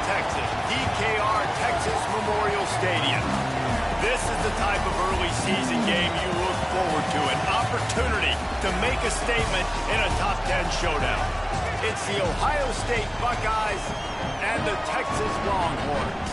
Texas, DKR Texas Memorial Stadium. This is the type of early season game you look forward to, an opportunity to make a statement in a top 10 showdown. It's the Ohio State Buckeyes and the Texas Longhorns.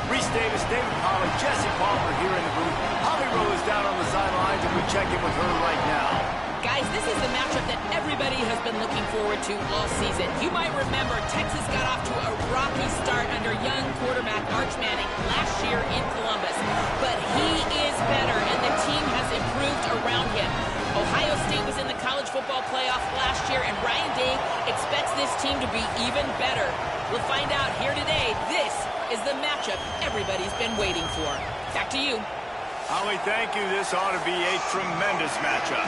Reese Davis, David Pollack, Jesse Palmer here in the booth. Holly Rowe is down on the sidelines, and we check in with her right now. Guys, this is the matchup that everybody has been looking forward to all season. You might remember Texas got off to a rocky start under young quarterback Arch Manning last year in Columbus. But he is better, and the team has improved around him. Ohio State was in the college football playoff last year, and Ryan Day expects this team to be even better. We'll find out here today. This is the matchup everybody's been waiting for. Back to you. Holly, thank you. This ought to be a tremendous matchup.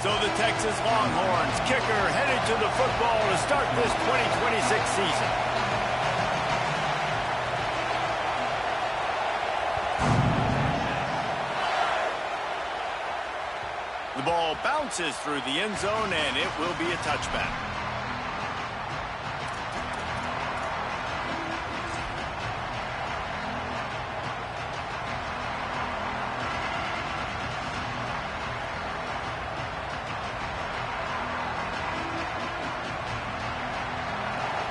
So the Texas Longhorns kicker headed to the football to start this 2026 season. The ball bounces through the end zone, and it will be a touchback.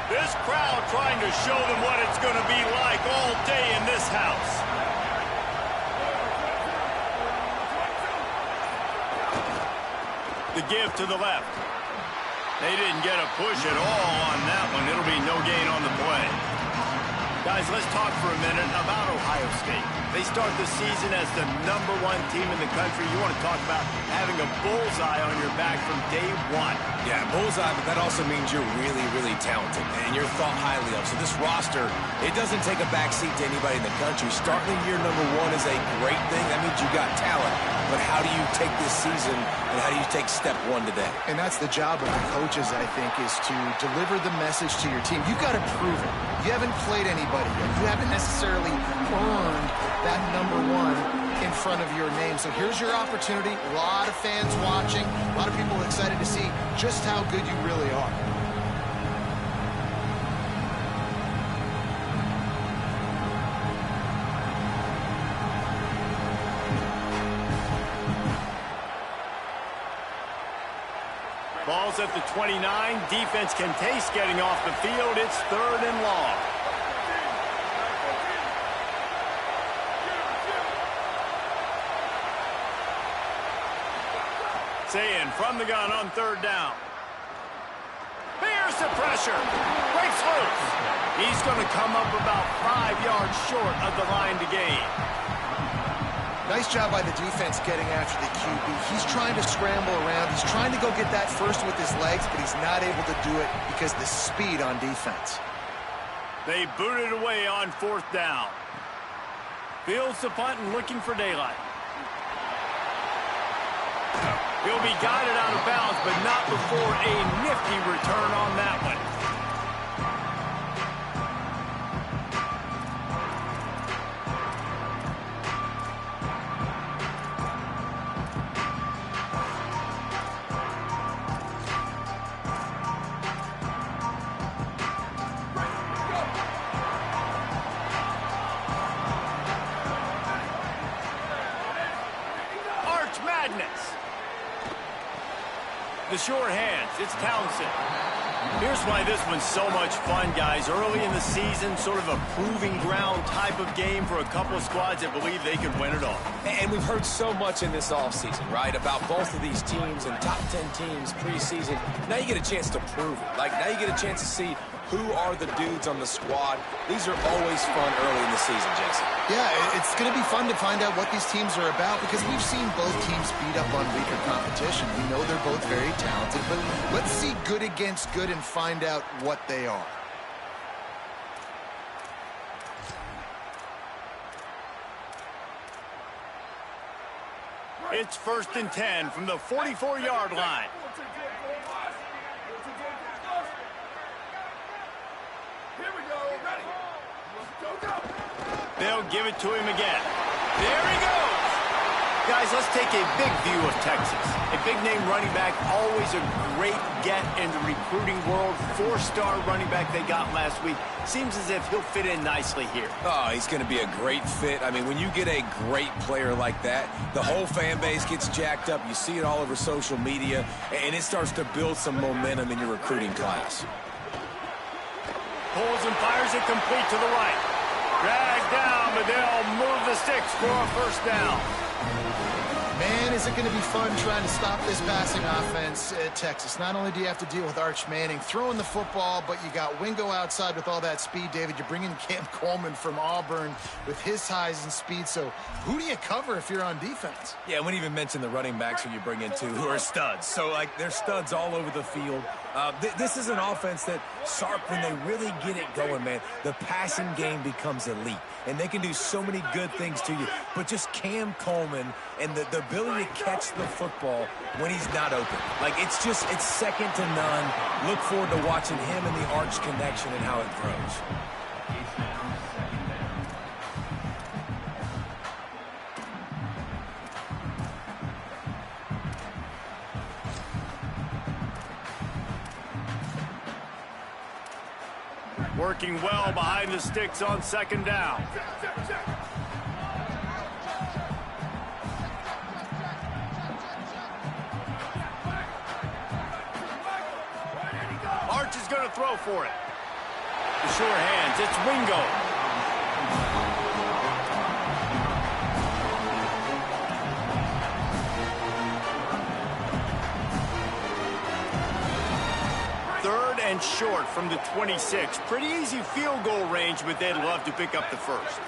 This crowd trying to show them what it's going to be like all day in this house. The give to the left. They didn't get a push at all on that one. It'll be no gain on the play. Guys, let's talk for a minute about Ohio State. They start the season as the #1 team in the country. You want to talk about having a bullseye on your back from day one. Yeah, bullseye, but that also means you're really, really talented, and you're thought highly of. So this roster, it doesn't take a backseat to anybody in the country. Starting year #1 is a great thing. That means you got talent. But how do you take this season, and how do you take step one today? And that's the job of the coaches, I think, is to deliver the message to your team. You've got to prove it. You haven't played anybody yet. You haven't necessarily earned that #1 in front of your name. So here's your opportunity. A lot of fans watching. A lot of people excited to see just how good you really are. Ball's at the 29. Defense can taste getting off the field. It's 3rd and long. Sayin from the gun on 3rd down. Here's the pressure. Breaks loose. He's going to come up about 5 yards short of the line to gain. Nice job by the defense getting after the QB. He's trying to scramble around. He's trying to go get that first with his legs, but he's not able to do it because of the speed on defense. They booted away on 4th down. Fields the punt and looking for daylight. He'll be guided out of bounds, but not before a nifty return on that one. The sure hands, it's Townsend. Here's why this one's so much fun, guys. Early in the season, sort of a proving ground type of game for a couple of squads that believe they could win it all. And we've heard so much in this offseason, right, about both of these teams and top 10 teams preseason. Now you get a chance to prove it. Like, now you get a chance to see who are the dudes on the squad. These are always fun early in the season, Jesse. Yeah, it's going to be fun to find out what these teams are about because we've seen both teams beat up on weaker competition. We know they're both very talented, but let's see good against good and find out what they are. It's 1st and 10 from the 44-yard line. They'll give it to him again. There he goes. Guys, let's take a big view of Texas. A big-name running back, always a great get in the recruiting world. 4-star running back they got last week. Seems as if he'll fit in nicely here. Oh, he's going to be a great fit. I mean, when you get a great player like that, the whole fan base gets jacked up. You see it all over social media, and it starts to build some momentum in your recruiting class. Pulls and fires it complete to the right. Dragged down, but they'll move the sticks for a first down. Man, is it going to be fun trying to stop this passing offense at Texas. Not only do you have to deal with Arch Manning throwing the football, but you got Wingo outside with all that speed, David. You're bringing Cam Coleman from Auburn with his size and speed. So who do you cover if you're on defense? Yeah, I wouldn't even mention the running backs when you bring in two who are studs. So, like, they're studs all over the field. This is an offense that, Sark, when they really get it going, man, the passing game becomes elite. And they can do so many good things to you. But just Cam Coleman and the ability to catch the football when he's not open. Like, it's second to none. Look forward to watching him and the Arch connection and how it grows. Working well behind the sticks on second down. Arch is going to throw for it. The sure hands, it's Wingo. Third and short from the 26. Pretty easy field goal range, but they'd love to pick up the first.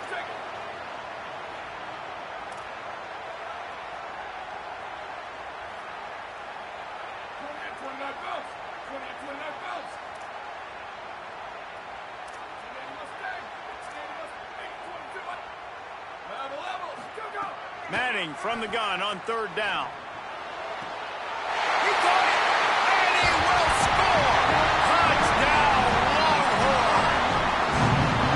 Manning from the gun on third down. He caught it, and he will score! Touchdown, Longhorns!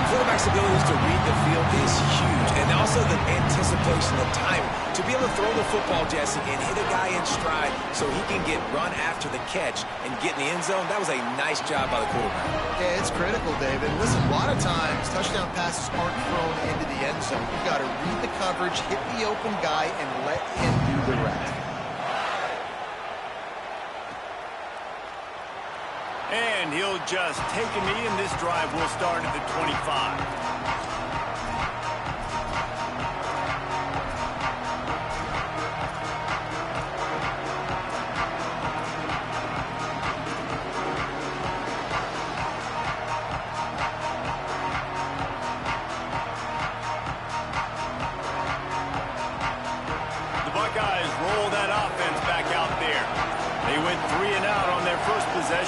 Quarterback's abilities to read the field is huge, and also the anticipation, the time to be able to throw the football, Jesse, and hit a guy in stride so he can get run after the catch and get in the end zone. That was a nice job by the quarterback. Yeah, it's critical, David. Listen, a lot of times touchdown passes aren't thrown into the end zone. You got to read the coverage, hit the open guy, and let him do the rest. And he'll just take a knee, and this drive will start at the 25.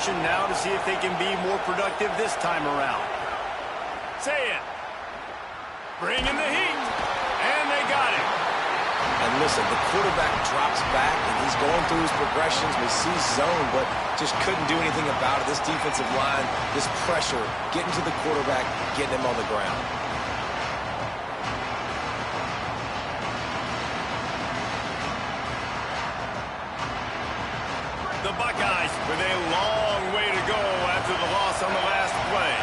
Now to see if they can be more productive this time around. Say it. Bring in the heat. And they got it. And listen, the quarterback drops back, and he's going through his progressions. We see zone, but just couldn't do anything about it. This defensive line, this pressure, getting to the quarterback, getting him on the ground. The Buckeyes with a long way to go after the loss on the last play.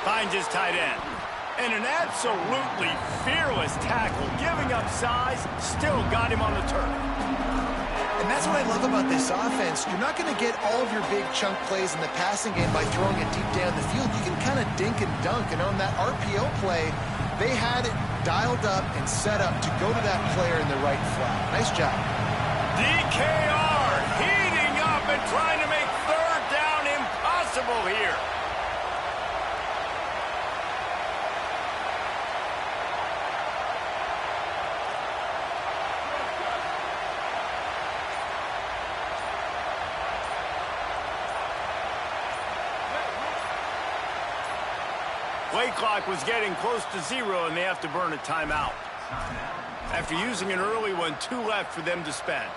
Finds his tight end. And an absolutely fearless tackle, giving up size, still got him on the turf. And that's what I love about this offense. You're not going to get all of your big chunk plays in the passing game by throwing it deep down the field. You can kind of dink and dunk. And on that RPO play, they had it dialed up and set up to go to that player in the right flat. Nice job. DKR heating up and trying to make third down impossible here. Play clock was getting close to 0, and they have to burn a timeout. After using an early one, 2 left for them to spend.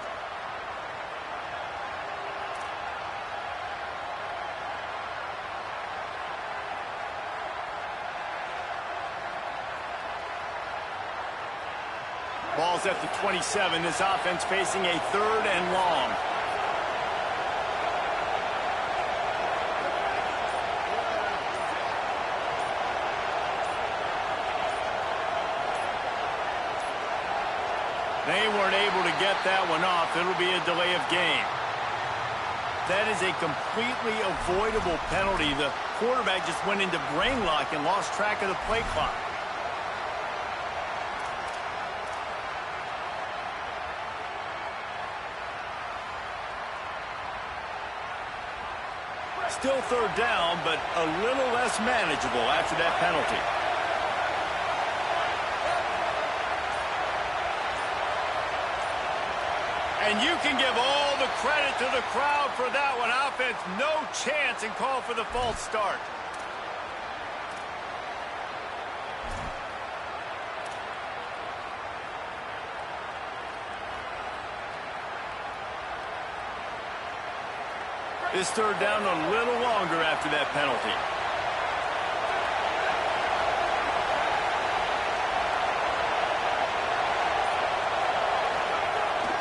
Ball's at the 27. This offense facing a 3rd and long. They weren't able to get that one off. It'll be a delay of game. That is a completely avoidable penalty. The quarterback just went into brain lock and lost track of the play clock. Still 3rd down, but a little less manageable after that penalty. And you can give all the credit to the crowd for that one. Offense, no chance, and call for the false start. This 3rd down a little longer after that penalty.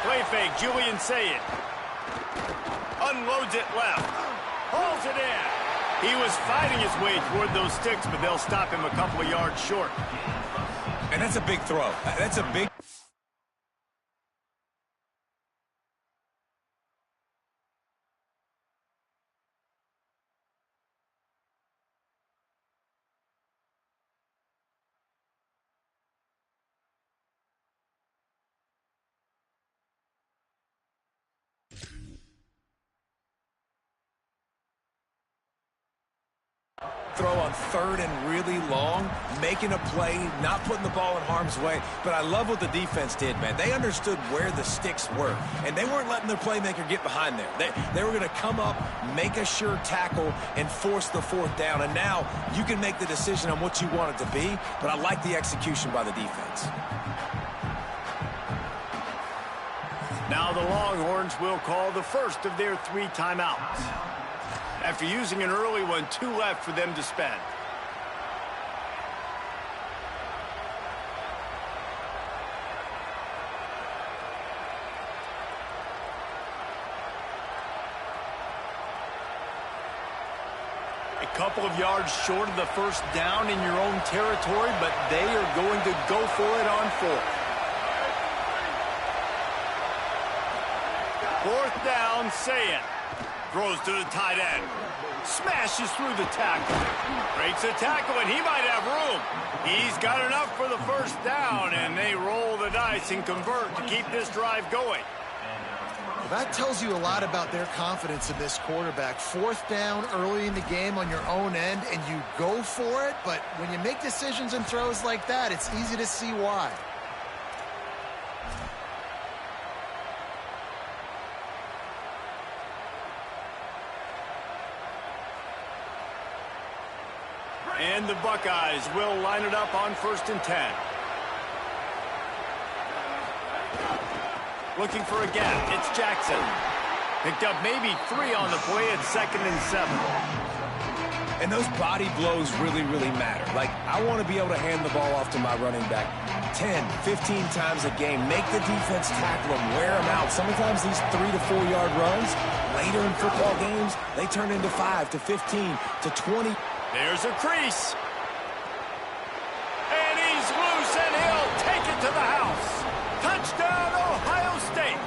Play fake, Julian Sayed. Unloads it left. Hauls it in. He was fighting his way toward those sticks, but they'll stop him a couple of yards short. And that's a big throw. That's a big... throw on 3rd and really long, making a play, not putting the ball in harm's way. But I love what the defense did, man. They understood where the sticks were, and they weren't letting their playmaker get behind there. They were going to come up, make a sure tackle, and force the 4th down. And now you can make the decision on what you want it to be, but I like the execution by the defense. Now the Longhorns will call the first of their 3 timeouts. After using an early one, 2 left for them to spend. A couple of yards short of the 1st down in your own territory, but they are going to go for it on 4th. 4th down, Sayed. Throws to the tight end. Smashes through the tackle. Breaks a tackle, and he might have room. He's got enough for the 1st down, and they roll the dice and convert to keep this drive going. Well, that tells you a lot about their confidence in this quarterback. 4th down early in the game on your own end, and you go for it. But when you make decisions and throws like that, it's easy to see why. And the Buckeyes will line it up on 1st and 10. Looking for a gap. It's Jackson. Picked up maybe 3 on the play at 2nd and 7. And those body blows really, really matter. Like, I want to be able to hand the ball off to my running back 10, 15 times a game. Make the defense tackle them, wear them out. Sometimes these 3 to 4 yard runs, later in football games, they turn into 5 to 15 to 20. There's a crease. And he's loose, and he'll take it to the house. Touchdown, Ohio State.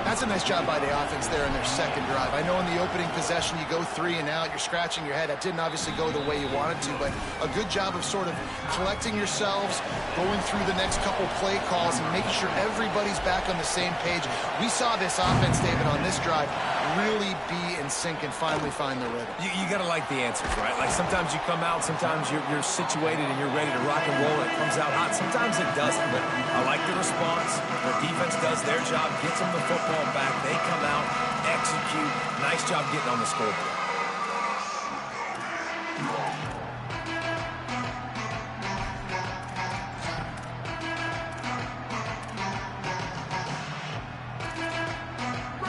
That's a nice job by the offense there in their 2nd drive. I know in the opening possession you go 3 and out, you're scratching your head. That didn't obviously go the way you wanted to, but a good job of sort of collecting yourselves, going through the next couple play calls, and making sure everybody's back on the same page. We saw this offense, David, on this drive really be in sync and finally find the rhythm. You got to like the answers, right? Like sometimes you come out, sometimes you're situated and you're ready to rock and roll, and it comes out hot. Sometimes it doesn't, but I like the response. The defense does their job, gets them the football back. They come out, execute. Nice job getting on the scoreboard.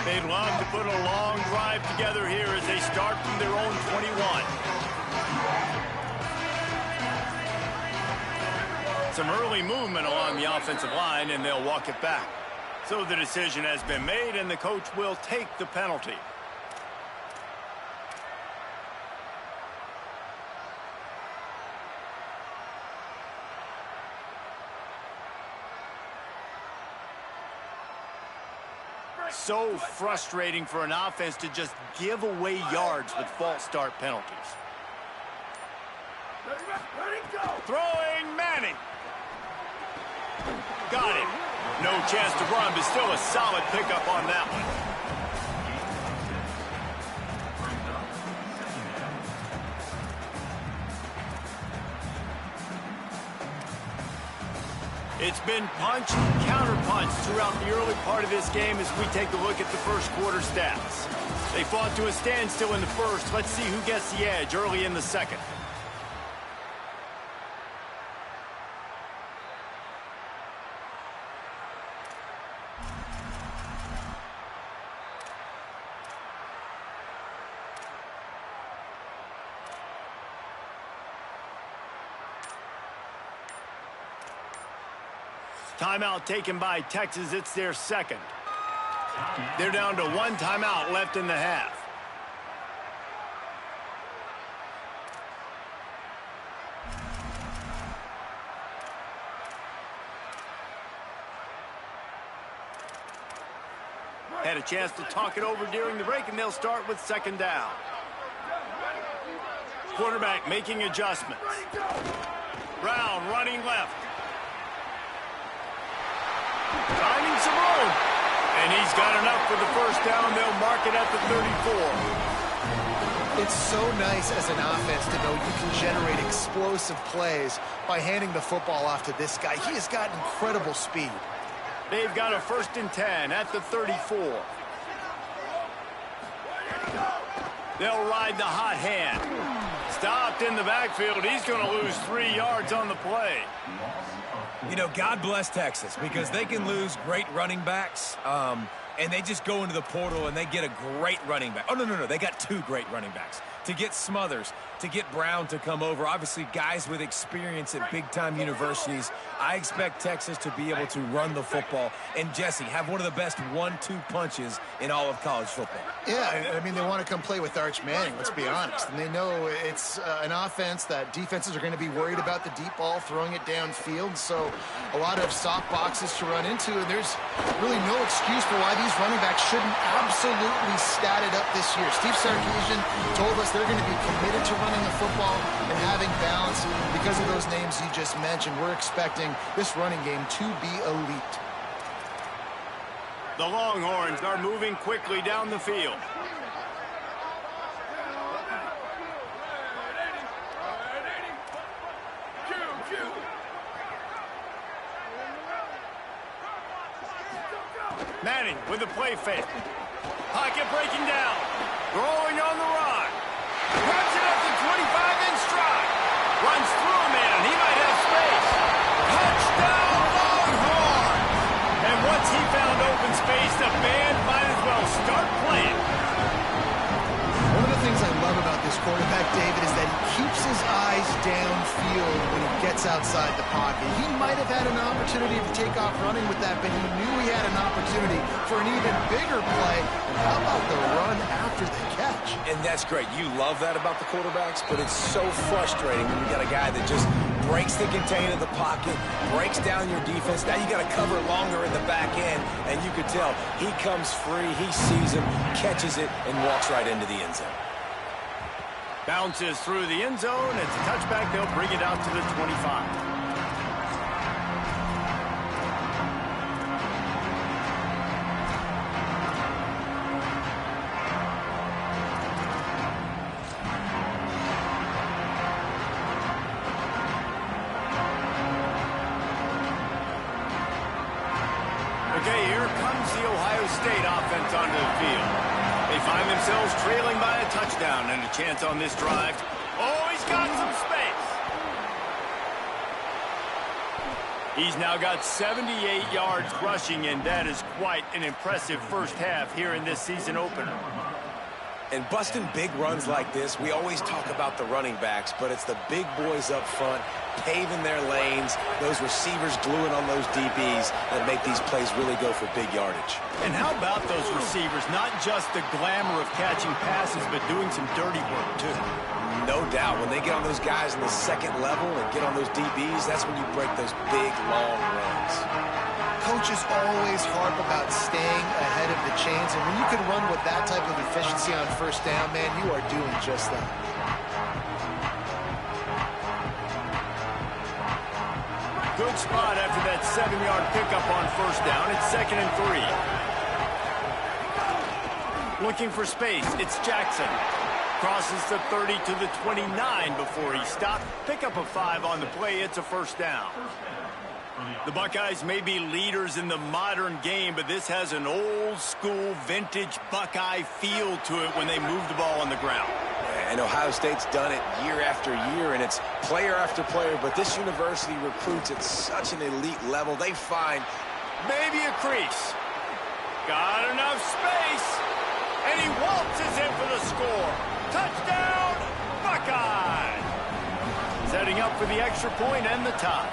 They'd love to put a long drive together here as they start from their own 21. Some early movement along the offensive line, and they'll walk it back. So the decision has been made, and the coach will take the penalty. So frustrating for an offense to just give away yards with false start penalties. Throwing Manning. Got him. No chance to run, but still a solid pickup on that one. It's been punch, counter-punch throughout the early part of this game as we take a look at the first quarter stats. They fought to a standstill in the first. Let's see who gets the edge early in the second. Timeout taken by Texas. It's their second. They're down to one timeout left in the half. Had a chance to talk it over during the break, and they'll start with second down. Quarterback making adjustments. Brown running left. Finding some room. And he's got enough for the first down. They'll mark it at the 34. It's so nice as an offense to know you can generate explosive plays by handing the football off to this guy. He has got incredible speed. They've got a 1st and 10 at the 34. They'll ride the hot hand. Stopped in the backfield. He's going to lose 3 yards on the play. You know, God bless Texas, because they can lose great running backs, and they just go into the portal and they get a great running back. Oh, no. They got 2 great running backs. To get Smothers, to get Brown to come over, obviously guys with experience at big-time universities. I expect Texas to be able to run the football and, Jesse, have one of the best 1-2 punches in all of college football. Yeah, I mean, they want to come play with Arch Manning, let's be honest. And they know it's an offense that defenses are going to be worried about the deep ball, throwing it downfield. So a lot of soft boxes to run into, and there's really no excuse for why these running backs shouldn't absolutely stat it up this year. Steve Sarkisian told us they're going to be committed to running the football and having balance because of those names you just mentioned. We're expecting this running game to be elite. The Longhorns are moving quickly down the field. Manning with a play fake. Pocket breaking down. Throwing on the run. Grabs it up to 25 in stride. Runs through a man. He might have space. Touchdown Longhorn! And once he found open space, the band might as well start playing. One of the things I love about this quarterback, David, is that he keeps his eyes downfield when he gets outside the pocket. He might have had an opportunity to take off running with that, but he knew he had an opportunity for an even bigger play. And how about the run after the catch? And that's great. You love that about the quarterbacks, but it's so frustrating when you got a guy that just breaks the contain of the pocket, breaks down your defense. Now you got to cover longer in the back end, and you could tell he comes free, he sees him, catches it, and walks right into the end zone. Bounces through the end zone. It's a touchback. They'll bring it out to the 25. Okay, here comes the Ohio State offense onto the field. They find themselves trailing by a touchdown and a chance on this drive. Oh, he's got some space. He's now got 78 yards rushing, and that is quite an impressive first half here in this season opener. And busting big runs like this, we always talk about the running backs, but it's the big boys up front paving their lanes, those receivers gluing on those DBs that make these plays really go for big yardage. And how about those receivers? Not just the glamour of catching passes, but doing some dirty work, too. No doubt. When they get on those guys in the second level and get on those DBs, that's when you break those big, long runs. Coaches always harp about staying ahead of the chains, and when you can run with that type of efficiency on first down, man, you are doing just that. Good spot after that 7-yard pickup on first down. It's 2nd and 3. Looking for space. It's Jackson. Crosses the 30 to the 29 before he stopped. Pick up a 5 on the play. It's a first down. The Buckeyes may be leaders in the modern game, but this has an old-school, vintage Buckeye feel to it when they move the ball on the ground. And Ohio State's done it year after year, and it's player after player, but this university recruits at such an elite level. They find maybe a crease. Got enough space, and he waltzes in for the score. Touchdown, Buckeye! Setting up for the extra point and the tie.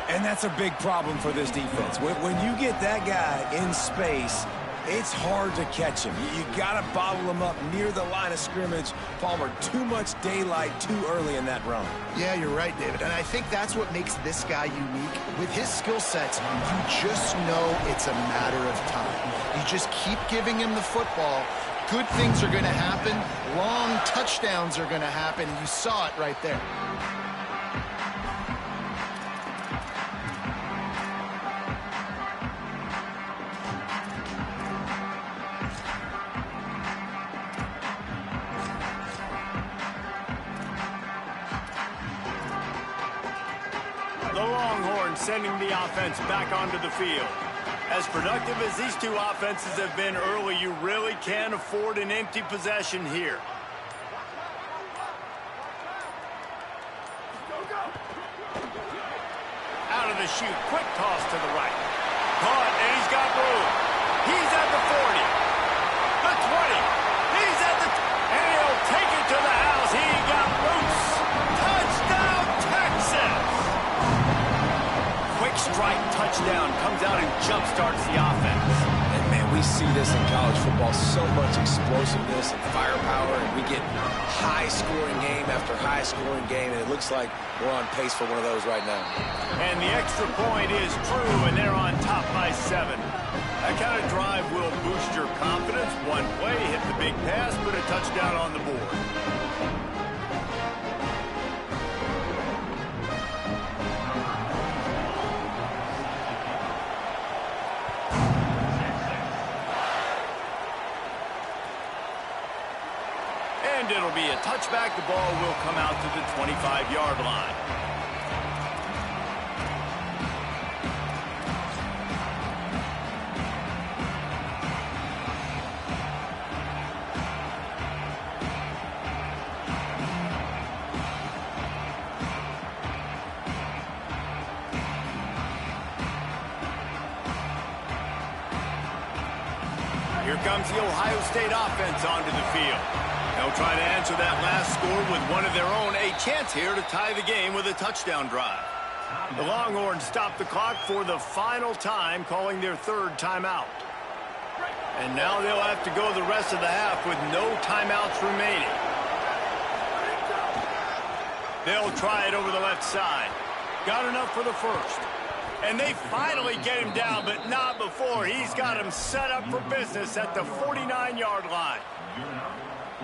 And that's a big problem for this defense. When you get that guy in space, it's hard to catch him. You got to bottle him up near the line of scrimmage. Palmer, too much daylight too early in that run. Yeah, you're right, David. And I think that's what makes this guy unique. With his skill sets, you just know it's a matter of time. You just keep giving him the football. Good things are going to happen. Long touchdowns are going to happen. You saw it right there. The Longhorns sending the offense back onto the field. As productive as these two offenses have been early, you really can't afford an empty possession here. Out of the chute, quick toss to the right. Caught, and he's got room. He's at the 40, the 20. He's at the, and he'll take it to the house. He got loose. Touchdown, Texas! Quick strike touchdown comes out and jump-starts the offense. And, man, we see this in college football, so much explosiveness and firepower, and we get high-scoring game after high-scoring game, and it looks like we're on pace for one of those right now. And the extra point is true, and they're on top by 7. That kind of drive will boost your confidence. One play, hit the big pass, put a touchdown on the board. And it'll be a touchback. The ball will come out to the 25-yard line. Here comes the Ohio State offense onto the field. They'll try to answer that last score with one of their own. A chance here to tie the game with a touchdown drive. The Longhorns stop the clock for the final time, calling their 3rd timeout. And now they'll have to go the rest of the half with no timeouts remaining. They'll try it over the left side. Got enough for the first. And they finally get him down, but not before. He's got him set up for business at the 49-yard line.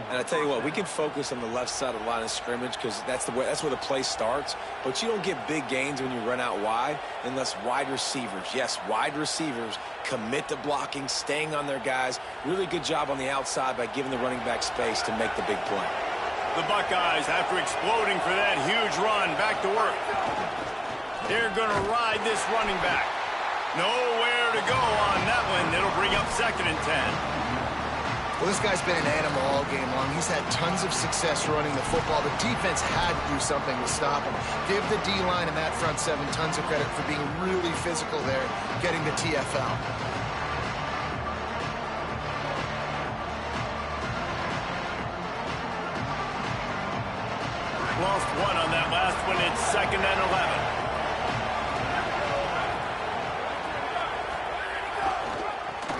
And I tell you what, we can focus on the left side of the line of scrimmage because that's where the play starts. But you don't get big gains when you run out wide unless wide receivers, yes, wide receivers, commit to blocking, staying on their guys. Really good job on the outside by giving the running back space to make the big play. The Buckeyes, after exploding for that huge run, back to work. They're going to ride this running back. Nowhere to go on that one. It'll bring up 2nd and 10. Well, this guy's been an animal all game long. He's had tons of success running the football. The defense had to do something to stop him. Give the D-line and that front 7 tons of credit for being really physical there, getting the TFL. Lost one on that last one. It's 2nd and 11.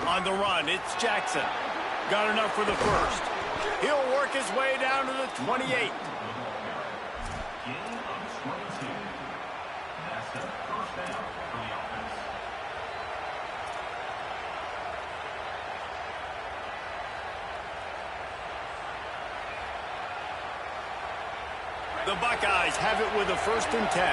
On the run, it's Jackson. Got enough for the first. He'll work his way down to the 28. The Buckeyes have it with a 1st and 10.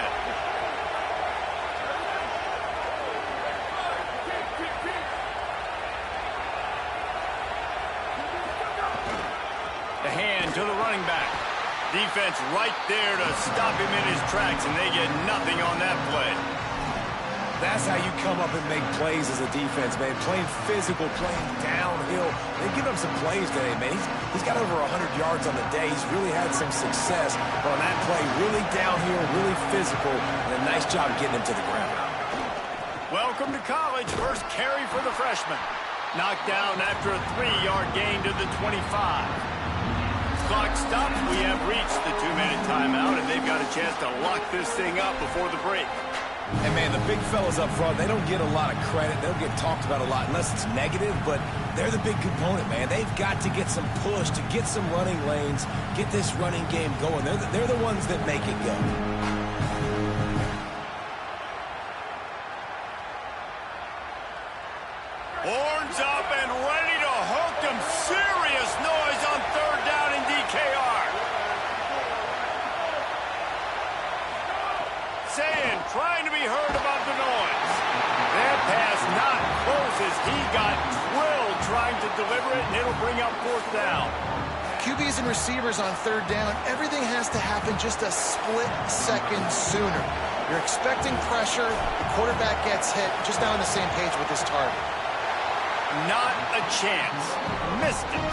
The hand to the running back. Defense right there to stop him in his tracks, and they get nothing on that play. That's how you come up and make plays as a defense, man. Playing physical, playing downhill. They give him some plays today, man. He's got over 100 yards on the day. He's really had some success. But on that play, really downhill, really physical, and a nice job getting him to the ground. Welcome to college. First carry for the freshman. Knocked down after a 3-yard gain to the 25. Clock stopped. We have reached the 2-minute timeout, and they've got a chance to lock this thing up before the break. And, man, the big fellas up front, they don't get a lot of credit. They don't get talked about a lot unless it's negative, but they're the big component, man. They've got to get some push, to get some running lanes, get this running game going. They're the ones that make it go. Horns up and ready to hook them. Serious noise on 3rd down in DKR. Saying, trying to be heard about the noise. That pass not close as he got drilled trying to deliver it, and it'll bring up 4th down. QBs and receivers on 3rd down, everything has to happen just a split second sooner. You're expecting pressure, the quarterback gets hit, just now on the same page with his target. Not a chance. Missed it.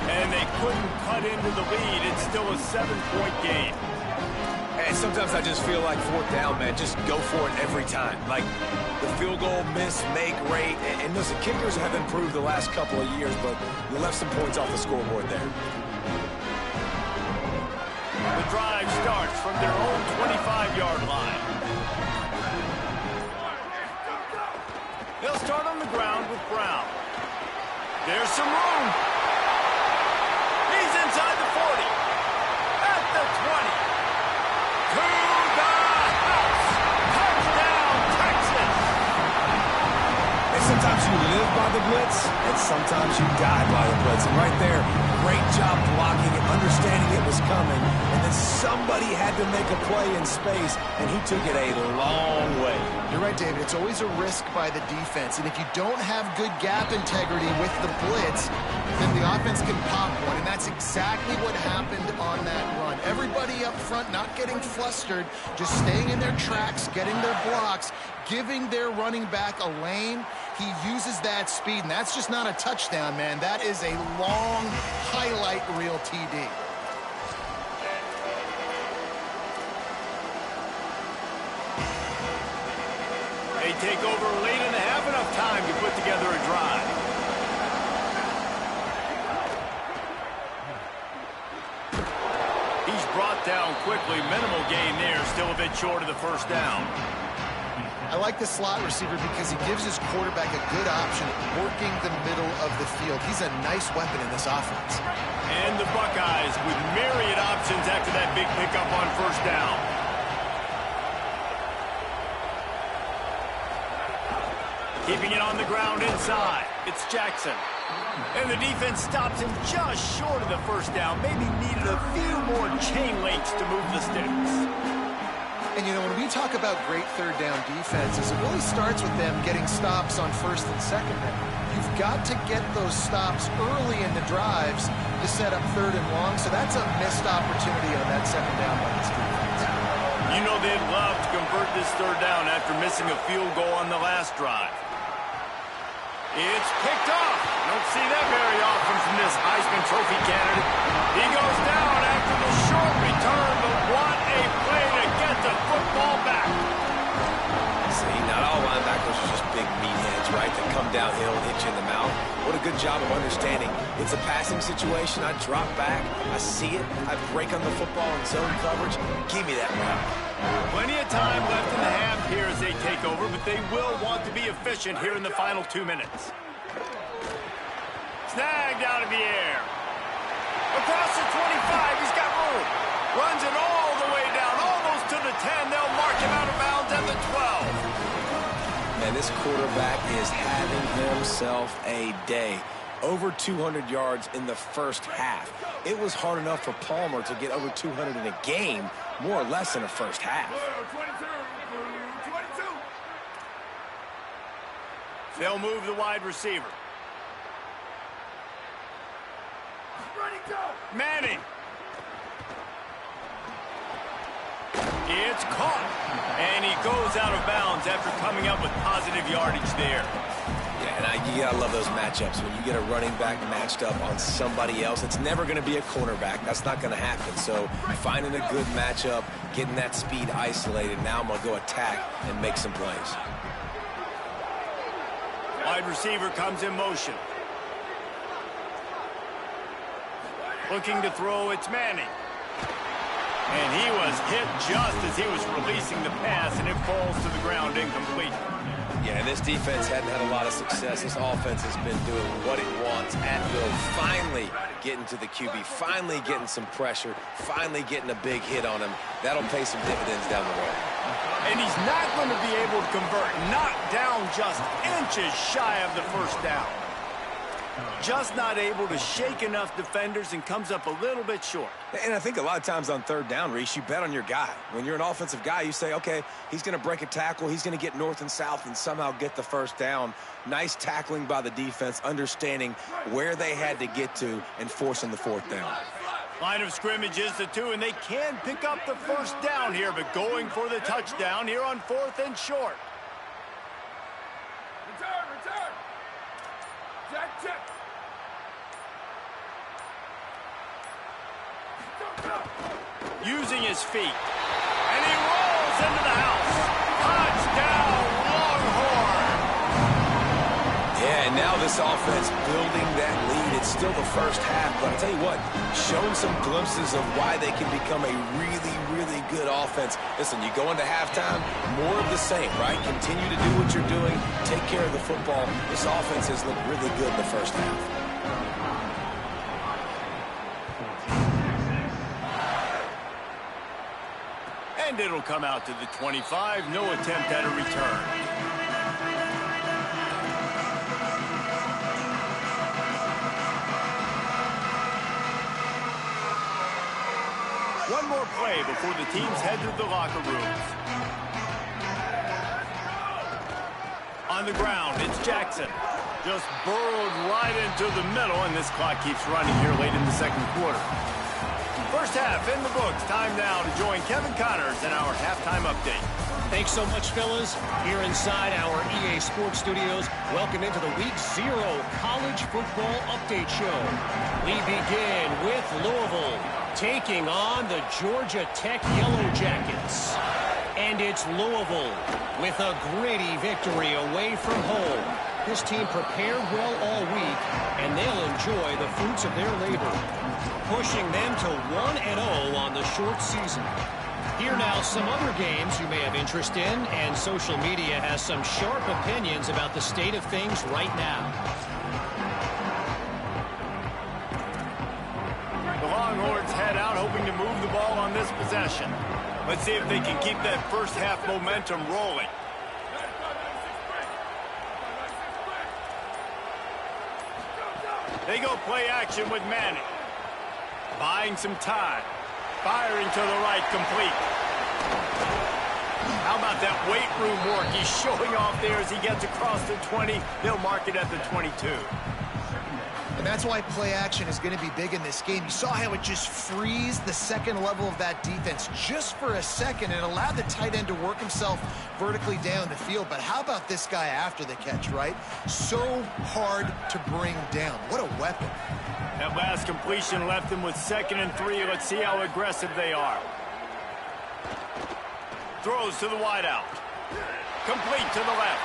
And they couldn't cut into the lead. It's still a 7-point game. And sometimes I just feel like 4th down, man, just go for it every time. Like the field goal, miss, make rate. And listen, kickers have improved the last couple of years, but you left some points off the scoreboard there. The drive starts from their own 25-yard line. They'll start on the ground with Brown. There's some room. He's inside the 40. At the 20. To the house. Touchdown, Texas. And sometimes you live by the blitz, and sometimes you die by the blitz. And right there, great job blocking it, understanding it was coming. And then somebody had to make a play in space, and he took it a long way. You're right, David. It's always a risk by the defense. And if you don't have good gap integrity with the blitz, then the offense can pop one. And that's exactly what happened on that run. Everybody up front not getting flustered, just staying in their tracks, getting their blocks, giving their running back a lane. He uses that speed, and that's just not a touchdown, man. That is a long highlight reel TD. They take over late in the half, enough time to put together a drive. He's brought down quickly. Minimal gain there, still a bit short of the 1st down. I like the slot receiver because he gives his quarterback a good option working the middle of the field. He's a nice weapon in this offense. And the Buckeyes with myriad options after that big pickup on 1st down. Keeping it on the ground inside. It's Jackson. And the defense stops him just short of the 1st down. Maybe needed a few more chain links to move the sticks. And, you know, when we talk about great 3rd down defenses, it really starts with them getting stops on 1st and 2nd down. You've got to get those stops early in the drives to set up 3rd and long, so that's a missed opportunity on that 2nd down by this defense. You know they'd love to convert this 3rd down after missing a field goal on the last drive. It's picked off. Don't see that very often from this Heisman Trophy candidate. He goes down after the short return, but what a play to get the football back. See, not all linebackers are just big meatheads, right, that come downhill, hit you in the mouth. What a good job of understanding it's a passing situation. I drop back, I see it, I break on the football in zone coverage. Give me that route. Plenty of time left in the half here as they take over, but they will want to be efficient here in the final 2 minutes. Snagged out of the air. Across the 25, he's got room. Runs it all the way down, almost to the 10. They'll mark him out of bounds at the 12. And this quarterback is having himself a day. Over 200 yards in the first half. It was hard enough for Palmer to get over 200 in a game, more or less in the first half. They'll move the wide receiver. Manning. It's caught. And he goes out of bounds after coming up with positive yardage there. Yeah, and you gotta love those matchups. When you get a running back matched up on somebody else, it's never going to be a cornerback. That's not going to happen. So finding a good matchup, getting that speed isolated, now I'm going to go attack and make some plays. Wide receiver comes in motion. Looking to throw, it's Manning. And he was hit just as he was releasing the pass, and it falls to the ground incomplete. Yeah, and this defense hadn't had a lot of success. This offense has been doing what it wants at will. Finally getting to the QB, finally getting some pressure, finally getting a big hit on him. That'll pay some dividends down the road. And he's not going to be able to convert. Knocked down just inches shy of the first down. Just not able to shake enough defenders and comes up a little bit short. And I think a lot of times on third down, Reese, you bet on your guy. When you're an offensive guy, you say, okay, he's going to break a tackle, he's going to get north and south and somehow get the first down. Nice tackling by the defense, understanding where they had to get to and forcing the fourth down. Line of scrimmage is the 2, and they can pick up the first down here, but going for the touchdown here on 4th and short. Return. Check. Using his feet. And he rolls into the house. Touchdown, Longhorn! Yeah, and now this offense building that lead. It's still the first half, but I'll tell you what, showing some glimpses of why they can become a really, really good offense. Listen, you go into halftime, more of the same, right? Continue to do what you're doing, take care of the football. This offense has looked really good in the first half. And it'll come out to the 25. No attempt at a return. One more play before the teams head to the locker rooms. On the ground, it's Jackson. Just burrowed right into the middle, and this clock keeps running here late in the second quarter. First half in the books. Time now to join Kevin Connors in our halftime update. Thanks so much, fellas. Here inside our EA Sports Studios, welcome into the Week 0 College Football Update Show. We begin with Louisville taking on the Georgia Tech Yellow Jackets. And it's Louisville with a gritty victory away from home. This team prepared well all week, and they'll enjoy the fruits of their labor, pushing them to 1-0 on the short season. Here now some other games you may have interest in, and social media has some sharp opinions about the state of things right now. The Longhorns head out hoping to move the ball on this possession. Let's see if they can keep that first half momentum rolling. They go play action with Manning. Buying some time. Firing to the right, complete. How about that weight room work he's showing off there as he gets across the 20. They'll mark it at the 22. And that's why play action is going to be big in this game. You saw how it just frees the second level of that defense just for a second and allowed the tight end to work himself vertically down the field. But how about this guy after the catch, right? So hard to bring down. What a weapon. That last completion left them with 2nd and 3. Let's see how aggressive they are. Throws to the wideout. Complete to the left.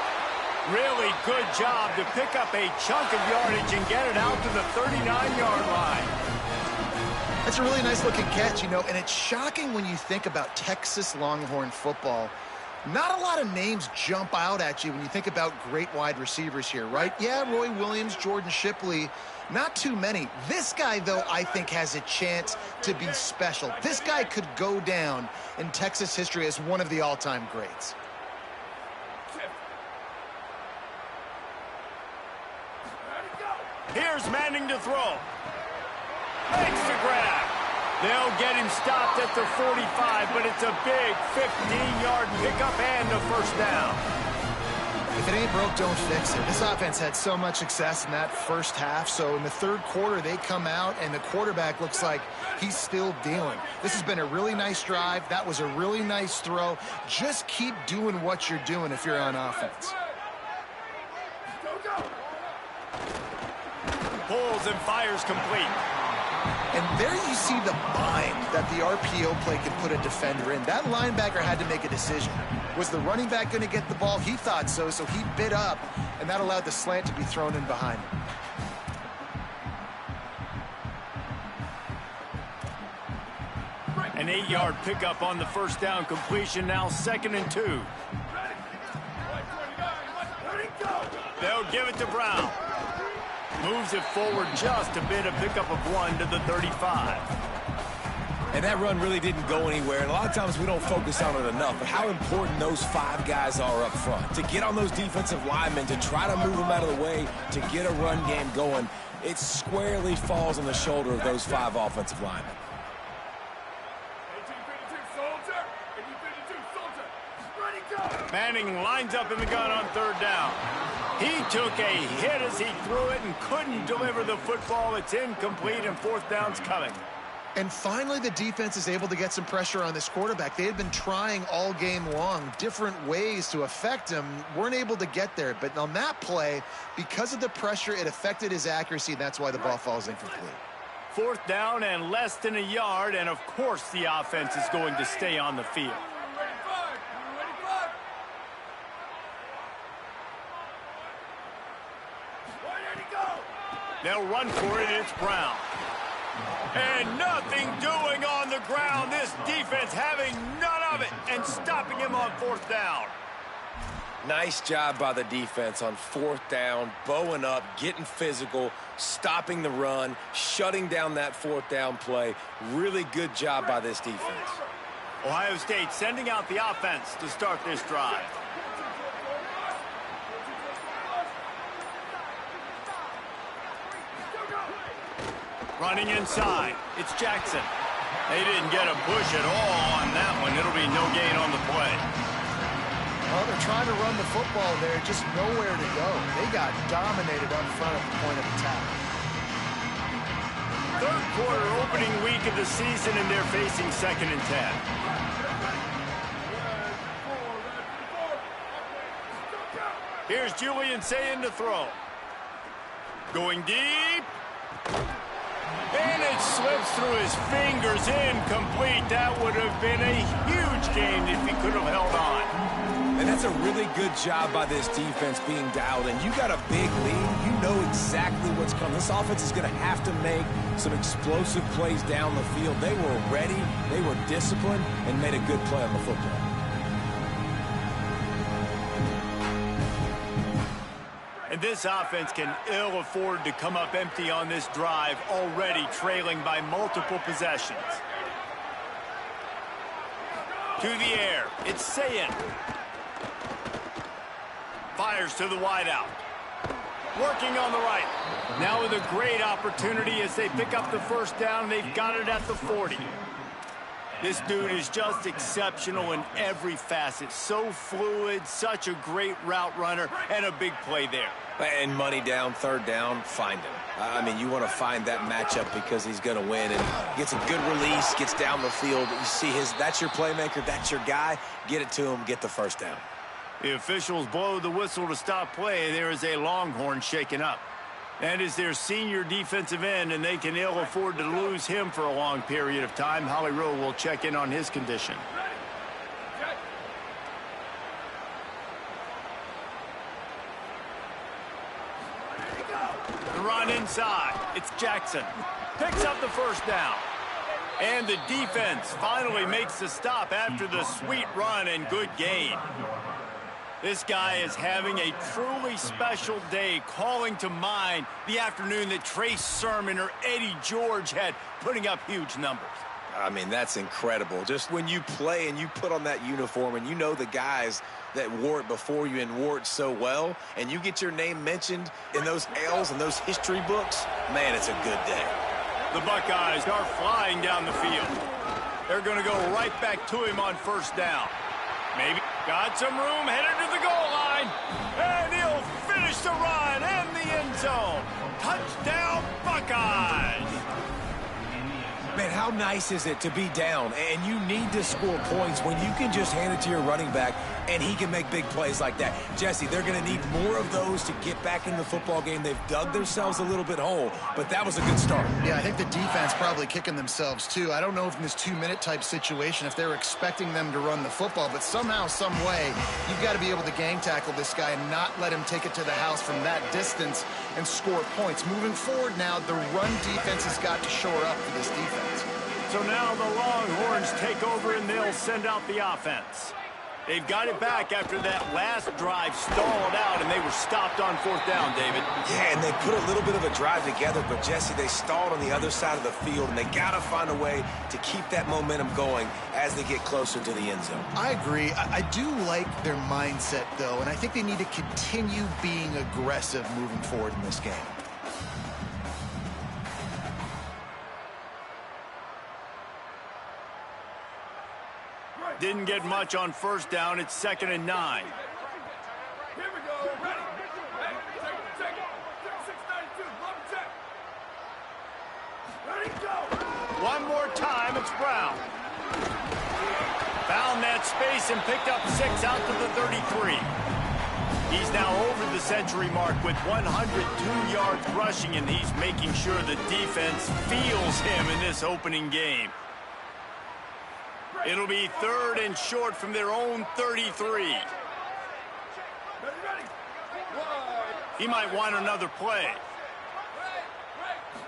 Really good job to pick up a chunk of yardage and get it out to the 39-yard line. That's a really nice-looking catch, and it's shocking when you think about Texas Longhorn football. Not a lot of names jump out at you when you think about great wide receivers here, right? Yeah, Roy Williams, Jordan Shipley, not too many. This guy, though, I think has a chance to be special. This guy could go down in Texas history as one of the all-time greats. Here's Manning to throw. Makes the grab. They'll get him stopped at the 45, but it's a big 15-yard pickup and a first down. If it ain't broke, don't fix it. This offense had so much success in that first half, so in the third quarter, they come out, and the quarterback looks like he's still dealing. This has been a really nice drive. That was a really nice throw. Just keep doing what you're doing if you're on offense. Pulls and fires complete. And there you see the bind that the RPO play can put a defender in. That linebacker had to make a decision. Was the running back going to get the ball? He thought so, so he bit up, and that allowed the slant to be thrown in behind him. An 8-yard pickup on the first down completion, now 2nd and 2. They'll give it to Brown. Moves it forward just a bit, a pickup of 1 to the 35. And that run really didn't go anywhere. And a lot of times we don't focus on it enough. But how important those 5 guys are up front. To get on those defensive linemen, to try to move them out of the way, to get a run game going, it squarely falls on the shoulder of those 5 offensive linemen. 1852 Soldier. 1852 Soldier. Ready, go. Manning lines up in the gun on 3rd down. He took a hit as he threw it and couldn't deliver the football. It's incomplete, and 4th down's coming. And finally, the defense is able to get some pressure on this quarterback. They had been trying all game long different ways to affect him, weren't able to get there. But on that play, because of the pressure, it affected his accuracy, and that's why the ball falls incomplete. 4th down and less than a yard, and of course the offense is going to stay on the field. They'll run for it. It's Brown. And nothing doing on the ground. This defense having none of it and stopping him on 4th down. Nice job by the defense on 4th down, bowing up, getting physical, stopping the run, shutting down that 4th down play. Really good job by this defense. Ohio State sending out the offense to start this drive. Running inside, it's Jackson. They didn't get a push at all on that one. It'll be no gain on the play. Well, they're trying to run the football there, just nowhere to go. They got dominated up front at the point of attack. 3rd quarter opening week of the season, and they're facing 2nd and 10. Here's Julian Sayin to throw. Going deep. And it slips through his fingers, incomplete. That would have been a huge gain if he could have held on. And that's a really good job by this defense being dialed in. You got a big lead. You know exactly what's coming. This offense is going to have to make some explosive plays down the field. They were ready, they were disciplined, and made a good play on the football. And this offense can ill afford to come up empty on this drive, already trailing by multiple possessions. To the air, it's Sayin. Fires to the wideout. Working on the right. Now with a great opportunity as they pick up the 1st down. They've got it at the 40. This dude is just exceptional in every facet. So fluid, such a great route runner, and a big play there. And money down, 3rd down, find him. I mean, you want to find that matchup because he's going to win. And gets a good release, gets down the field. You see that's your playmaker, that's your guy. Get it to him, get the 1st down. The officials blow the whistle to stop play. There is a Longhorn shaken up. That is their senior defensive end, and they can ill afford to lose him for a long period of time. Holly Rowe will check in on his condition. and run inside. It's Jackson. Picks up the first down. And the defense finally makes the stop after the sweet run and good gain. This guy is having a truly special day, calling to mind the afternoon that Trace Sermon or Eddie George had, putting up huge numbers. I mean, that's incredible. Just when you play and you put on that uniform and you know the guys that wore it before you and wore it so well, and you get your name mentioned in those L's and those history books, man, it's a good day. The Buckeyes are flying down the field. They're going to go right back to him on first down. Maybe got some room, headed to the goal line, and he'll finish the run in the end zone. Touchdown, Buckeyes! Man, how nice is it to be down and you need to score points when you can just hand it to your running back and he can make big plays like that? Jesse, they're going to need more of those to get back into the football game. They've dug themselves a little bit whole, but that was a good start. Yeah, I think the defense probably kicking themselves too. I don't know if in this 2-minute type situation if they're expecting them to run the football, but somehow, some way, you've got to be able to gang tackle this guy and not let him take it to the house from that distance and score points. Moving forward now, the run defense has got to shore up for this defense. So now the Longhorns take over and they'll send out the offense. They've got it back after that last drive stalled out, and they were stopped on fourth down, David. Yeah, and they put a little bit of a drive together, but, Jesse, they stalled on the other side of the field, and they got to find a way to keep that momentum going as they get closer to the end zone. I agree. I do like their mindset, though, and I think they need to continue being aggressive moving forward in this game. Didn't get much on first down. It's 2nd and 9. Here we go. Ready. Hey, take it. 692. Love check. Ready, go. One more time. It's Brown. Found that space and picked up 6 out to the 33. He's now over the century mark with 102 yards rushing, and he's making sure the defense feels him in this opening game. It'll be 3rd and short from their own 33. Ready. He might want another play.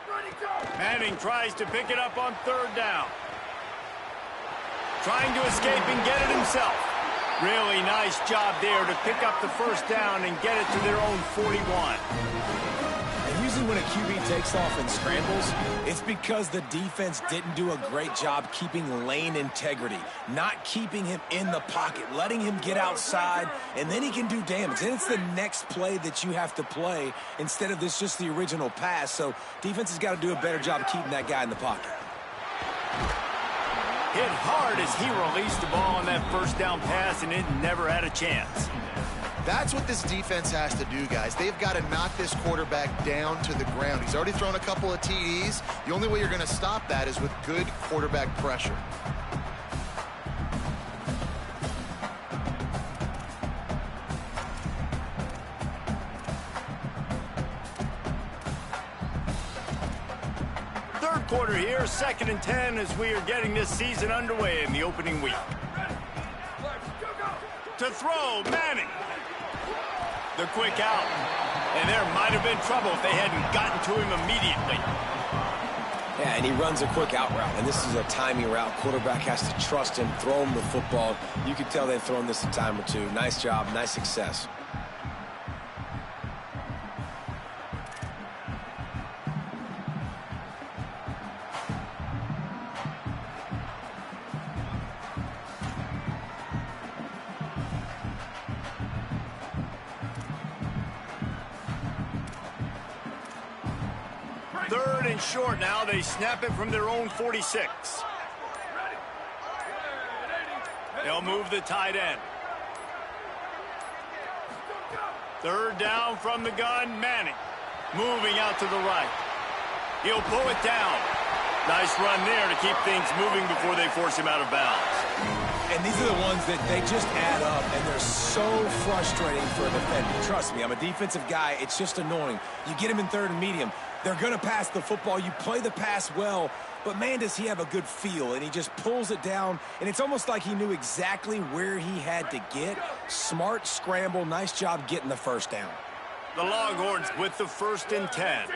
Ready, go. Manning tries to pick it up on 3rd down. Trying to escape and get it himself. Really nice job there to pick up the first down and get it to their own 41. And usually when a QB takes off and scrambles, it's because the defense didn't do a great job keeping lane integrity, not keeping him in the pocket, letting him get outside, and then he can do damage. And it's the next play that you have to play instead of this just the original pass. So defense has got to do a better job keeping that guy in the pocket. Hit hard as he released the ball on that first down pass, and it never had a chance. That's what this defense has to do, guys. They've got to knock this quarterback down to the ground. He's already thrown a couple of TDs. The only way you're going to stop that is with good quarterback pressure. Third quarter here, 2nd and 10 as we are getting this season underway in the opening week. To throw, Manning. The quick out. And there might have been trouble if they hadn't gotten to him immediately. Yeah, and he runs a quick out route, and this is a timing route. Quarterback has to trust him, throw him the football. You can tell they've thrown this a time or two. Nice job, nice success. Third and short now. They snap it from their own 46. They'll move the tight end. Third down from the gun, Manning. Moving out to the right. He'll pull it down. Nice run there to keep things moving before they force him out of bounds. And these are the ones that they just add up, and they're so frustrating for a defender. Trust me, I'm a defensive guy. It's just annoying. You get him in 3rd and medium. They're going to pass the football. You play the pass well, but, man, does he have a good feel. And he just pulls it down, and it's almost like he knew exactly where he had to get. Smart scramble. Nice job getting the first down. The Longhorns with the 1st and 10.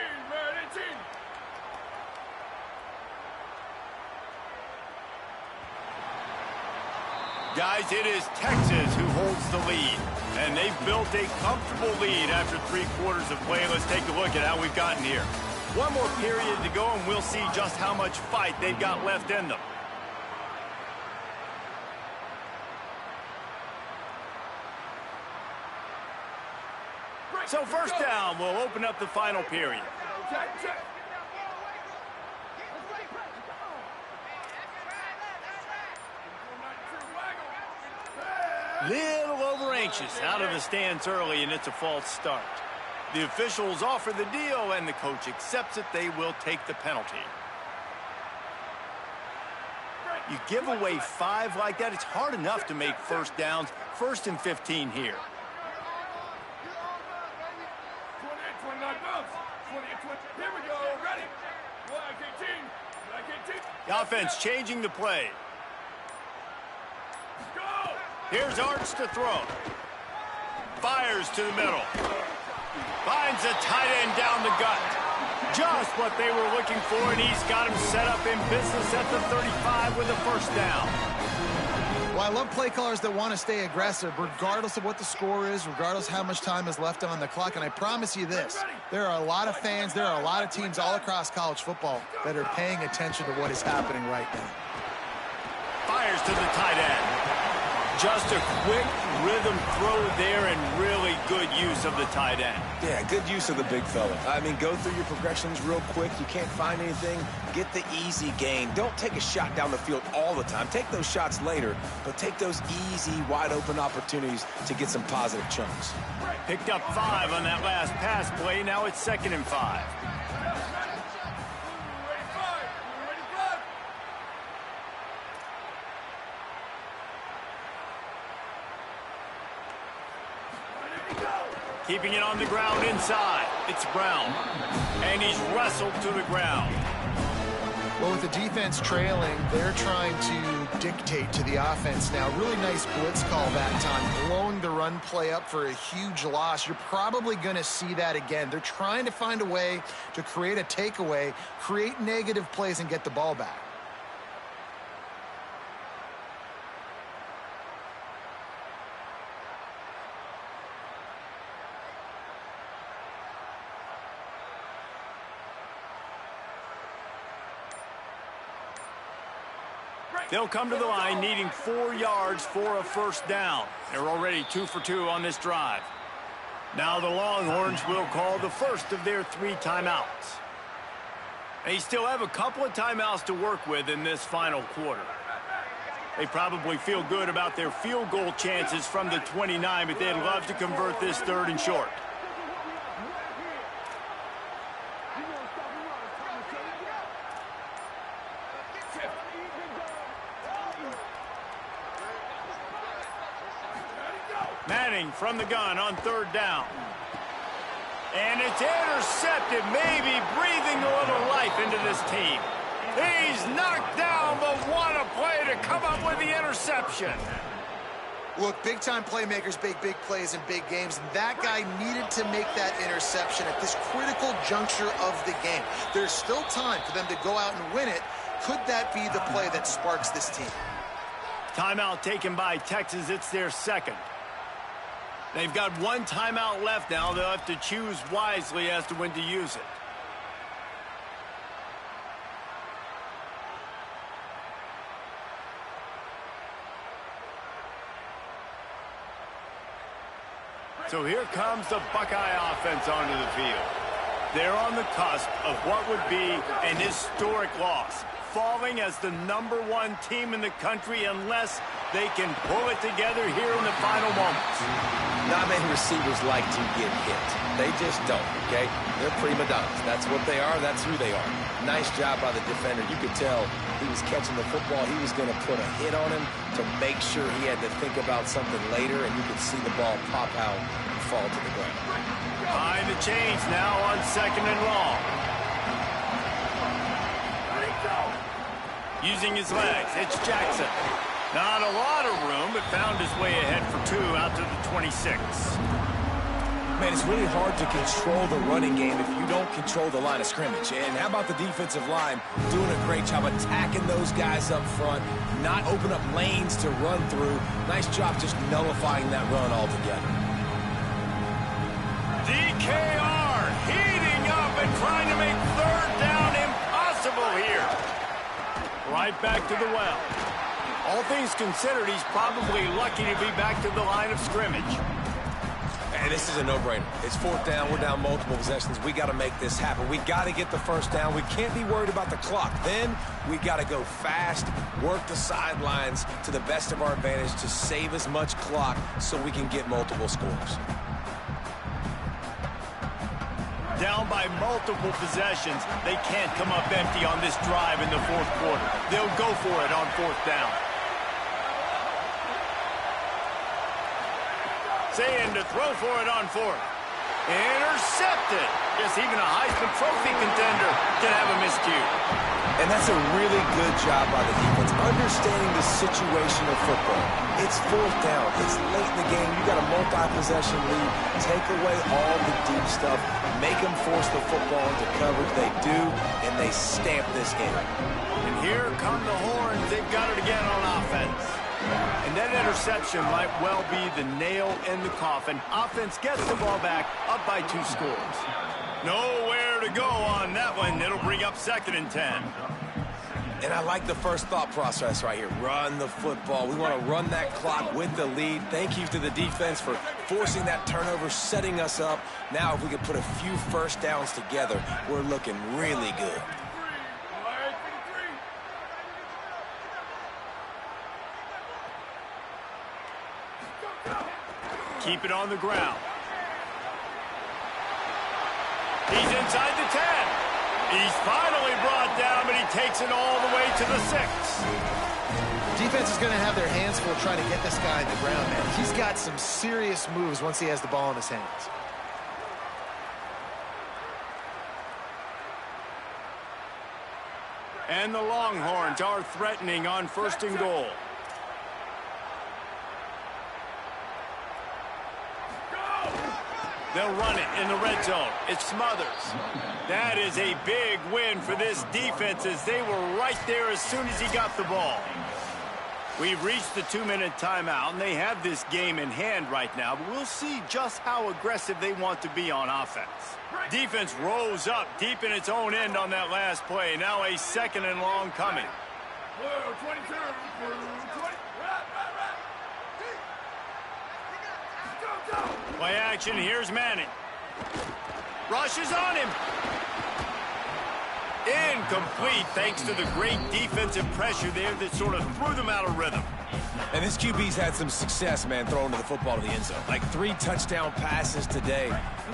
Guys, it is Texas who holds the lead. And they've built a comfortable lead after 3 quarters of play. Let's take a look at how we've gotten here. One more period to go, and we'll see just how much fight they've got left in them. So 1st down will open up the final period. Little over anxious out of the stands early, and it's a false start. The officials offer the deal, and the coach accepts it. They will take the penalty. You give away 5 like that, it's hard enough to make 1st downs. 1st and 15 here. 29 bounce. 28, here we go, ready. Black 18, Black 18. The offense changing the play. Go! Here's Arch to throw. Fires to the middle. Finds a tight end down the gut. Just what they were looking for, and he's got him set up in business at the 35 with a 1st down. Well, I love play callers that want to stay aggressive, regardless of what the score is, regardless how much time is left on the clock. And I promise you this, there are a lot of fans, there are a lot of teams all across college football that are paying attention to what is happening right now. Fires to the tight end. Just a quick rhythm throw there, and really good use of the tight end. Yeah, good use of the big fella. I mean, go through your progressions real quick. You can't find anything, get the easy gain. Don't take a shot down the field all the time. Take those shots later, but take those easy, wide-open opportunities to get some positive chunks. Picked up 5 on that last pass play. Now it's 2nd and 5. Keeping it on the ground inside. It's Brown. And he's wrestled to the ground. Well, with the defense trailing, they're trying to dictate to the offense now. Really nice blitz call that time, blowing the run play up for a huge loss. You're probably going to see that again. They're trying to find a way to create a takeaway, create negative plays, and get the ball back. They'll come to the line needing 4 yards for a 1st down. They're already 2 for 2 on this drive. Now the Longhorns will call the first of their 3 timeouts. They still have a couple of timeouts to work with in this final quarter. They probably feel good about their field goal chances from the 29, but they'd love to convert this 3rd and short. Manning from the gun on 3rd down. And it's intercepted, maybe breathing a little life into this team. He's knocked down, but what a play to come up with the interception. Look, big-time playmakers make big plays in big games, and that guy needed to make that interception at this critical juncture of the game. There's still time for them to go out and win it. Could that be the play that sparks this team? Timeout taken by Texas. It's their 2nd. They've got 1 timeout left now. They'll have to choose wisely as to when to use it. So here comes the Buckeye offense onto the field. They're on the cusp of what would be an historic loss, falling as the #1 team in the country unless they can pull it together here in the final moments. Not many receivers like to get hit. They just don't, okay? They're prima donnas. That's what they are. That's who they are. Nice job by the defender. You could tell he was catching the football. He was going to put a hit on him to make sure he had to think about something later, and you could see the ball pop out and fall to the ground. Behind the chains now on 2nd and long. Using his legs, it's Jackson. Not a lot of room, but found his way ahead for 2 out to the 26. Man, it's really hard to control the running game if you don't control the line of scrimmage. And how about the defensive line doing a great job attacking those guys up front, not open up lanes to run through. Nice job just nullifying that run altogether. DKR heating up and trying to make third down impossible here. Right back to the well. All things considered, he's probably lucky to be back to the line of scrimmage. And this is a no-brainer. It's fourth down. We're down multiple possessions. We got to make this happen. We got to get the first down. We can't be worried about the clock. Then we got to go fast, work the sidelines to the best of our advantage to save as much clock so we can get multiple scores. Down by multiple possessions, they can't come up empty on this drive in the fourth quarter. They'll go for it on fourth down. Saying to throw for it on fourth. Intercepted. Yes, even a Heisman Trophy contender can have a miscue. And that's a really good job by the defense, understanding the situation of football. It's fourth down. It's late in the game. You got a multi-possession lead. Take away all the deep stuff. Make them force the football into coverage. They do, and they stamp this game. And here come the horns. They've got it again on offense. And that interception might well be the nail in the coffin. Offense gets the ball back, up by 2 scores. Nowhere to go on that one. It'll bring up 2nd and 10. And I like the first thought process right here. Run the football. We want to run that clock with the lead. Thank you to the defense for forcing that turnover, setting us up. Now if we can put a few first downs together, we're looking really good. Keep it on the ground. He's inside the 10. He's finally brought down, but he takes it all the way to the 6. Defense is going to have their hands full trying to get this guy in the ground, man. He's got some serious moves once he has the ball in his hands. And the Longhorns are threatening on 1st and goal. They'll run it in the red zone. It's Smothers. That is a big win for this defense as they were right there as soon as he got the ball. We've reached the 2-minute timeout, and they have this game in hand right now, but we'll see just how aggressive they want to be on offense. Defense rose up deep in its own end on that last play. Now a 2nd and long coming. Blue 22, blue 20. Play action, here's Manning. Rushes on him. Incomplete thanks to the great defensive pressure there that sort of threw them out of rhythm. And this QB's had some success, man, throwing the football to the end zone. Like 3 touchdown passes today.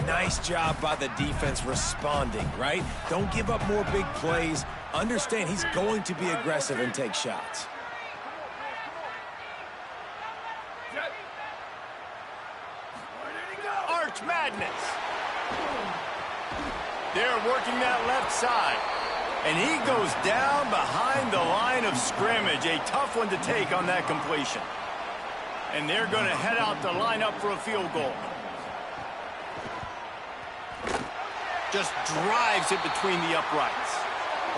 Nice job by the defense responding, right? Don't give up more big plays. Understand he's going to be aggressive and take shots. Arch Madness. They're working that left side. And he goes down behind the line of scrimmage. A tough one to take on that completion. And they're going to head out to line up for a field goal. Just drives it between the uprights.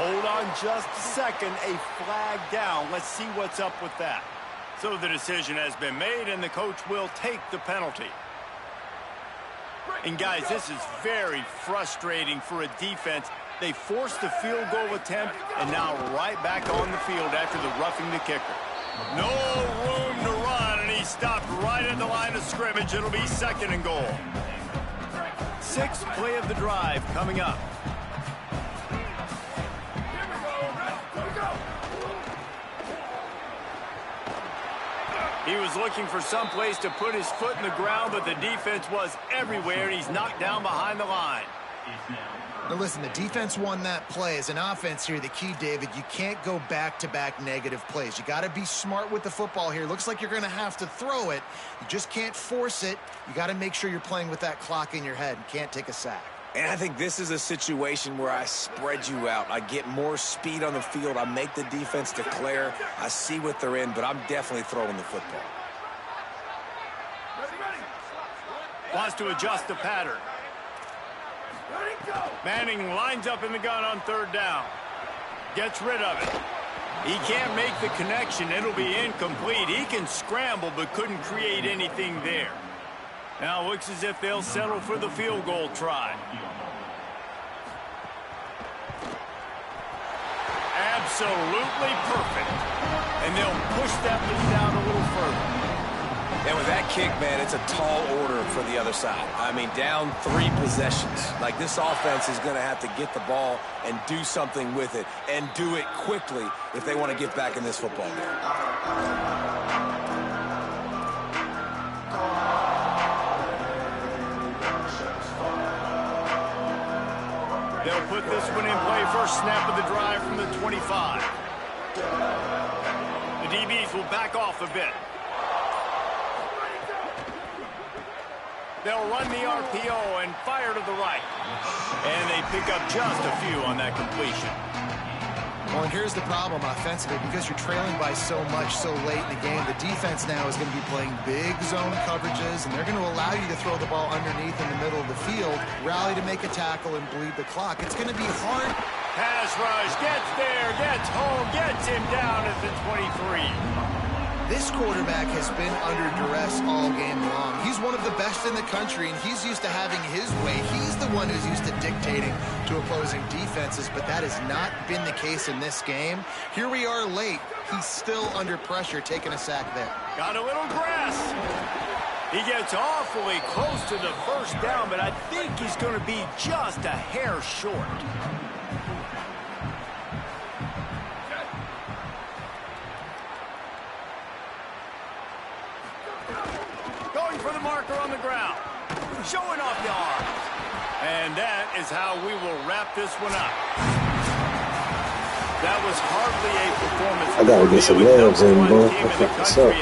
Hold on just a second. A flag down. Let's see what's up with that. So the decision has been made, and the coach will take the penalty. And guys, this is very frustrating for a defense. They forced the field goal attempt, and now right back on the field after the roughing the kicker. No room to run, and he stopped right at the line of scrimmage. It'll be 2nd and goal. 6th play of the drive coming up. He was looking for some place to put his foot in the ground, but the defense was everywhere, and he's knocked down behind the line. Now listen, the defense won that play. As an offense here, the key, David, you can't go back-to-back negative plays. You got to be smart with the football here. Looks like you're going to have to throw it. You just can't force it. You got to make sure you're playing with that clock in your head. You can't take a sack. And I think this is a situation where I spread you out. I get more speed on the field. I make the defense declare. I see what they're in, but I'm definitely throwing the football. Wants to adjust the pattern. Manning lines up in the gun on third down. Gets rid of it. He can't make the connection. It'll be incomplete. He can scramble but couldn't create anything there. Now it looks as if they'll settle for the field goal try. Absolutely perfect. And they'll push that lead out a little further. And with that kick, man, it's a tall order for the other side. I mean, down 3 possessions. Like, this offense is going to have to get the ball and do something with it, and do it quickly if they want to get back in this football game. They'll put this one in play. First snap of the drive from the 25. The DBs will back off a bit. They'll run the RPO and fire to the right. And they pick up just a few on that completion. Well, and here's the problem offensively. Because you're trailing by so much so late in the game, the defense now is going to be playing big zone coverages, and they're going to allow you to throw the ball underneath in the middle of the field, rally to make a tackle, and bleed the clock. It's going to be hard. Pass rush, gets there, gets home, gets him down at the 23. This quarterback has been under duress all game long. He's one of the best in the country, and he's used to having his way. He's the one who's used to dictating to opposing defenses, but that has not been the case in this game. Here we are late. He's still under pressure, taking a sack there. Got a little grass. He gets awfully close to the first down, but I think he's going to be just a hair short. For the marker on the ground, showing off the arm. And that is how we will wrap this one up. That was hardly a performance. I gotta get some legs in, bro. I'll pick this up.